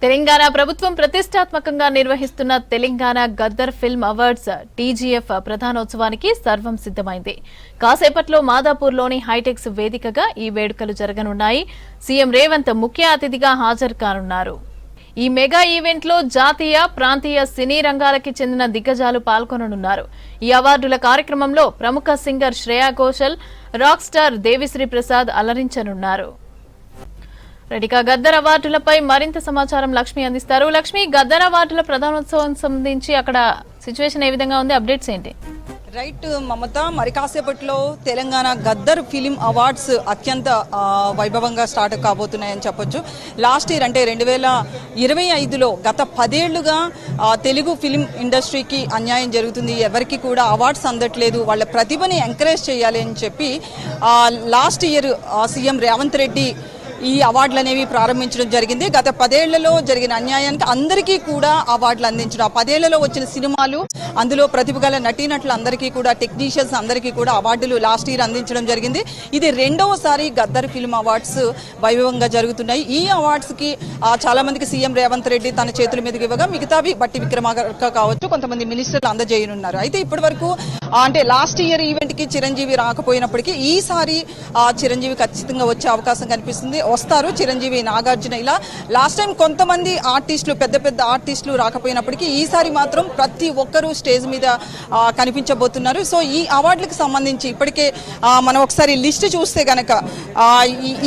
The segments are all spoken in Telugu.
తెలంగాణ ప్రభుత్వం ప్రతిష్టాత్మకంగా నిర్వహిస్తున్న Telangana Gaddar film awards TGF ప్రధానోత్సవానికి సర్వం సిద్ధమైంది. కాసేపట్లో మాదాపూర్లోని హైటెక్స్ వేదికగా ఈ వేడుకలు జరగనున్నాయి. సీఎం రేవంత్ ముఖ్య అతిథిగా హాజరు కానున్నారు. ఈ మెగా ఈవెంట్లో జాతీయ, ప్రాంతీయ సినీ రంగాలకి చెందిన దిగ్గజాలు పాల్గొననున్నారు. ఈ అవార్డుల కార్యక్రమంలో ప్రముఖ singer Shreya Ghoshal, rock star Devi Sri Prasad అలరించనున్నారు. రెడీగా గద్దర్ అవార్డులపై మరింత సమాచారం లక్ష్మి అందిస్తారు. లక్ష్మి, గద్దర్ అవార్డుల ప్రధానోత్సవం సంబంధించి అక్కడ సిచ్యువేషన్ ఏ విధంగా ఉంది? అప్డేట్స్ ఏంటి? రైట్ మమత, మరి కాసేపట్లో తెలంగాణ గద్దర్ ఫిలిం అవార్డ్స్ అత్యంత వైభవంగా స్టార్ట్ కాబోతున్నాయని చెప్పొచ్చు. లాస్ట్ ఇయర్ అంటే 2025లో గత 10 ఏళ్లుగా తెలుగు ఫిలిం ఇండస్ట్రీకి అన్యాయం జరుగుతుంది. ఎవరికి కూడా అవార్డ్స్ అందట్లేదు. వాళ్ళ ప్రతిభని ఎంకరేజ్ చేయాలి అని చెప్పి last year CM Revanth Reddy ఈ అవార్డులు అనేవి ప్రారంభించడం జరిగింది. గత 10 ఏళ్లలో జరిగిన అన్యాయానికి అందరికీ కూడా అవార్డులు అందించడం, ఆ 10 ఏళ్లలో వచ్చిన సినిమాలు, అందులో ప్రతిభ గల నటీనటులు అందరికీ కూడా, టెక్నీషియన్స్ అందరికీ కూడా అవార్డులు లాస్ట్ ఇయర్ అందించడం జరిగింది. ఇది రెండవసారి గద్దర్ ఫిల్మ్ అవార్డ్స్ వైభవంగా జరుగుతున్నాయి. ఈ అవార్డ్స్కి చాలా మందికి సీఎం రేవంత్ రెడ్డి తన చేతుల మీదకి ఇవ్వగా మిగతావి బట్టి విక్రమార్క కావచ్చు, కొంతమంది మినిస్టర్లు అందజేయనున్నారు. అయితే ఇప్పటి వరకు అంటే లాస్ట్ ఇయర్ ఈవెంట్కి చిరంజీవి రాకపోయినప్పటికీ ఈసారి చిరంజీవి ఖచ్చితంగా వచ్చే అవకాశం కనిపిస్తుంది. వస్తారు చిరంజీవి, నాగార్జున, ఇలా లాస్ట్ టైం కొంతమంది ఆర్టిస్టులు, పెద్ద పెద్ద ఆర్టిస్టులు రాకపోయినప్పటికీ ఈసారి మాత్రం ప్రతి ఒక్కరూ స్టేజ్ మీద కనిపించబోతున్నారు. సో ఈ అవార్డులకు సంబంధించి ఇప్పటికే మనం ఒకసారి లిస్ట్ చూస్తే గనక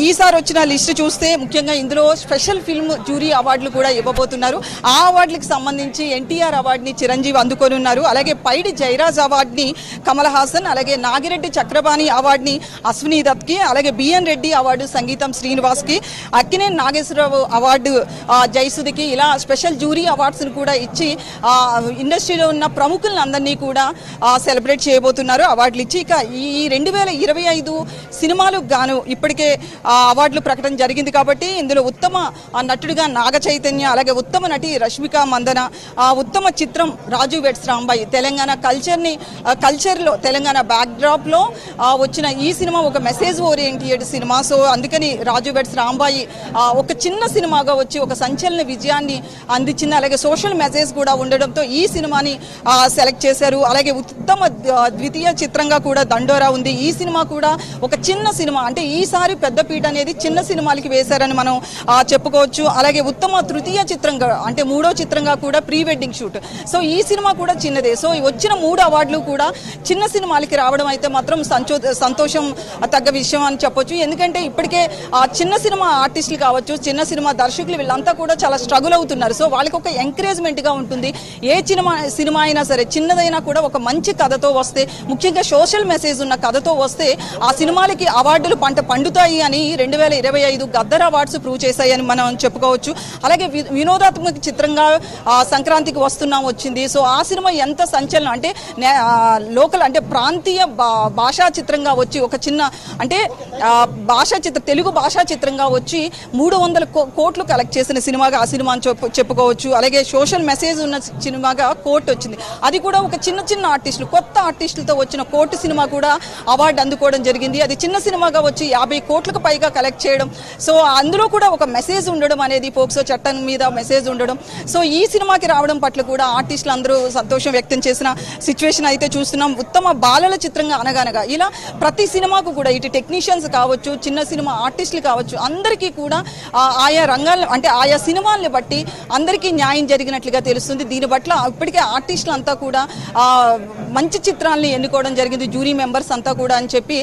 ఈసారి వచ్చిన లిస్ట్ చూస్తే ముఖ్యంగా ఇందులో స్పెషల్ ఫిల్మ్ జ్యూరీ అవార్డులు కూడా ఇవ్వబోతున్నారు. ఆ అవార్డులకు సంబంధించి ఎన్టీఆర్ అవార్డుని చిరంజీవి అందుకొని ఉన్నారు. అలాగే పైడి జయరాజ్ అవార్డుని కమల్ హాసన్, అలాగే నాగిరెడ్డి చక్రపాణి అవార్డుని అశ్విని దత్కి, అలాగే బిఎన్ రెడ్డి అవార్డు సంగీతం శ్రీనివాస్కి, అక్కినేని నాగేశ్వరరావు అవార్డు జయసుధికి, ఇలా స్పెషల్ జ్యూరీ అవార్డ్స్ని కూడా ఇచ్చి ఇండస్ట్రీలో ఉన్న ప్రముఖులందరినీ కూడా సెలబ్రేట్ చేయబోతున్నారు అవార్డులు ఇచ్చి. ఇక ఈ 2025 సినిమాలకు గాను ఇప్పటికే అవార్డులు ప్రకటన జరిగింది కాబట్టి ఇందులో ఉత్తమ నటుడిగా నాగ చైతన్య, అలాగే ఉత్తమ నటి రష్మిక మందన, ఉత్తమ చిత్రం రాజు వెడ్స్ రాంబాయి, తెలంగాణ కల్చర్లో తెలంగాణ బ్యాక్డ్రాప్లో వచ్చిన ఈ సినిమా ఒక మెసేజ్ ఓరియంటెడ్ సినిమా. సో అందుకని రాజు వెడ్స్ రాంబాయి ఒక చిన్న సినిమాగా వచ్చి ఒక సంచలన విజయాన్ని అందించింది. అలాగే సోషల్ మెసేజ్ కూడా ఉండడంతో ఈ సినిమాని సెలెక్ట్ చేశారు. అలాగే ఉత్తమ ద్వితీయ చిత్రంగా కూడా దండోరా ఉంది. ఈ సినిమా కూడా ఒక చిన్న సినిమా, అంటే ఈసారి పెద్దపీట అనేది చిన్న సినిమాలకి వేశారని మనం చెప్పుకోవచ్చు. అలాగే ఉత్తమ తృతీయ చిత్రంగా, అంటే 3వ చిత్రంగా కూడా ప్రీ వెడ్డింగ్ షూట్. సో ఈ సినిమా కూడా చిన్నదే. సో వచ్చిన 3 అవార్డులు కూడా చిన్న సినిమాలకి రావడం అయితే మాత్రం సంతోషం తగ్గ విషయం అని చెప్పొచ్చు. ఎందుకంటే ఇప్పటికే చిన్న సినిమా ఆర్టిస్టులు కావచ్చు, చిన్న సినిమా దర్శకులు, వీళ్ళంతా కూడా చాలా స్ట్రగుల్ అవుతున్నారు. సో వాళ్ళకి ఒక ఎంకరేజ్మెంట్గా ఉంటుంది. ఏ సినిమా అయినా సరే చిన్నదైనా కూడా ఒక మంచి కథతో వస్తే, ముఖ్యంగా సోషల్ మెసేజ్ ఉన్న కథతో వస్తే ఆ సినిమాలకి అవార్డులు పండుతాయి అని 2025 గద్దర్ అవార్డ్స్ ప్రూవ్ చేశాయని మనం చెప్పుకోవచ్చు. అలాగే వినోదాత్మక చిత్రంగా సంక్రాంతికి వస్తున్నాం వచ్చింది. సో ఆ సినిమా ఎంత సంచలనం అంటే లోకల్, అంటే ప్రాంతీయ భాషా చిత్రంగా వచ్చి ఒక చిన్న, అంటే తెలుగు భాషా చిత్రంగా వచ్చి 300 కోట్లు కలెక్ట్ చేసిన సినిమాగా ఆ సినిమా చెప్పుకోవచ్చు. అలాగే సోషల్ మెసేజ్ ఉన్న సినిమాగా కోర్టు వచ్చింది. అది కూడా ఒక చిన్న ఆర్టిస్టులు, కొత్త ఆర్టిస్టులతో వచ్చిన కోర్టు సినిమా కూడా అవార్డు అందుకోవడం జరిగింది. అది చిన్న సినిమాగా వచ్చి 50 కోట్లకు పైగా కలెక్ట్ చేయడం. సో అందులో కూడా ఒక మెసేజ్ ఉండడం అనేది, పోక్సో చట్టం మీద మెసేజ్ ఉండడం. సో ఈ సినిమాకి రావడం పట్ల కూడా ఆర్టిస్టులు అందరూ సంతోషం వ్యక్తం చేసిన సిచ్యువేషన్ అయితే చూస్తున్నాం. ఉత్తమ బాలల చిత్రంగా అనగనగా ఇలా ప్రతి సినిమాకు కూడా ఇటు టెక్నీషియన్స్ కావచ్చు, చిన్న సినిమా ఆర్టిస్టులు కావచ్చు, అందరికీ కూడా ఆయా రంగాలను, అంటే ఆయా సినిమాల్ని బట్టి అందరికీ న్యాయం జరిగినట్లుగా తెలుస్తుంది. దీని పట్ల ఇప్పటికే ఆర్టిస్టులు అంతా కూడా మంచి చిత్రాలని ఎన్నుకోవడం జరిగింది, జ్యూరీ మెంబర్స్ అంతా కూడా అని చెప్పి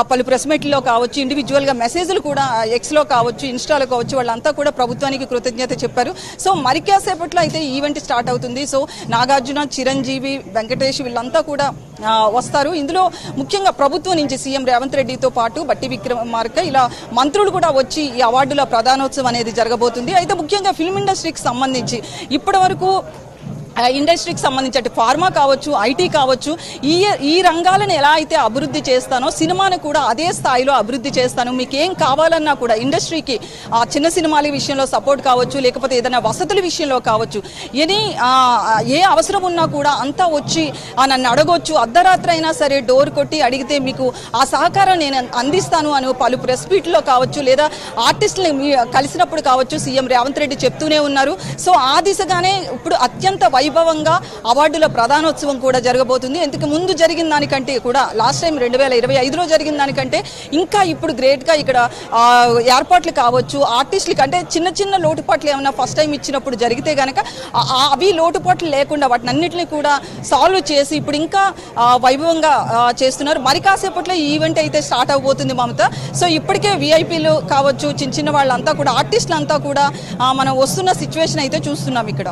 పలు ప్రెస్ మీట్లో కావచ్చు, ఇండివిజువల్గా మెసేజ్లు కూడా ఎక్స్లో కావచ్చు, ఇన్స్టాలో కావచ్చు, వాళ్ళంతా కూడా ప్రభుత్వానికి కృతజ్ఞత చెప్పారు. సో మరి కాసేపట్లో అయితే ఈవెంట్ స్టార్ట్ అవుతుంది. సో నాగార్జున, చిరంజీవి, వెంకటేష్ వీళ్ళంతా కూడా వస్తారు. ఇందులో ముఖ్యంగా ప్రభుత్వం నుంచి సీఎం రేవంత్ రెడ్డితో పాటు బట్టి విక్రమార్క, ఇలా మంత్రులు కూడా వచ్చి ఈ అవార్డుల ప్రధానోత్సవం అనేది జరగబోతుంది. అయితే ముఖ్యంగా ఫిల్మ్ ఇండస్ట్రీకి సంబంధించి ఇప్పటి వరకు ఇండస్ట్రీకి సంబంధించి అటు ఫార్మా కావచ్చు, ఐటీ కావచ్చు, ఈ రంగాలను ఎలా అయితే అభివృద్ధి చేస్తానో సినిమాను కూడా అదే స్థాయిలో అభివృద్ధి చేస్తాను. మీకు ఏం కావాలన్నా కూడా ఇండస్ట్రీకి చిన్న సినిమాల విషయంలో సపోర్ట్ కావచ్చు, లేకపోతే ఏదైనా వసతుల విషయంలో కావచ్చు, ఏ అవసరం ఉన్నా కూడా అంతా వచ్చి నన్ను అడగొచ్చు. అర్ధరాత్రి అయినా సరే డోర్ కొట్టి అడిగితే మీకు ఆ సహకారం నేను అందిస్తాను అని పలు ప్రెస్ మీట్లో కావచ్చు, లేదా ఆర్టిస్టులు కలిసినప్పుడు కావచ్చు సీఎం రేవంత్ రెడ్డి చెప్తూనే ఉన్నారు. సో ఆ దిశగానే ఇప్పుడు అత్యంత వైభవంగా అవార్డుల ప్రధానోత్సవం కూడా జరగబోతుంది. ఇంతకు ముందు జరిగిన దానికంటే కూడా లాస్ట్ టైం 2025లో జరిగిన దానికంటే ఇంకా ఇప్పుడు గ్రేట్గా ఇక్కడ ఏర్పాట్లు కావచ్చు, ఆర్టిస్టులకి అంటే చిన్న చిన్న లోటుపాట్లు ఏమైనా ఫస్ట్ టైం ఇచ్చినప్పుడు జరిగితే కనుక అవి లోటుపాట్లు లేకుండా వాటిని అన్నింటినీ కూడా సాల్వ్ చేసి ఇప్పుడు ఇంకా వైభవంగా చేస్తున్నారు. మరి కాసేపట్లో ఈ ఈవెంట్ అయితే స్టార్ట్ అవబోతుంది మమత. సో ఇప్పటికే విఐపీలు కావచ్చు, చిన్న చిన్న వాళ్ళంతా కూడా ఆర్టిస్టులు అంతా కూడా మనం వస్తున్న సిచ్యువేషన్ అయితే చూస్తున్నాం ఇక్కడ.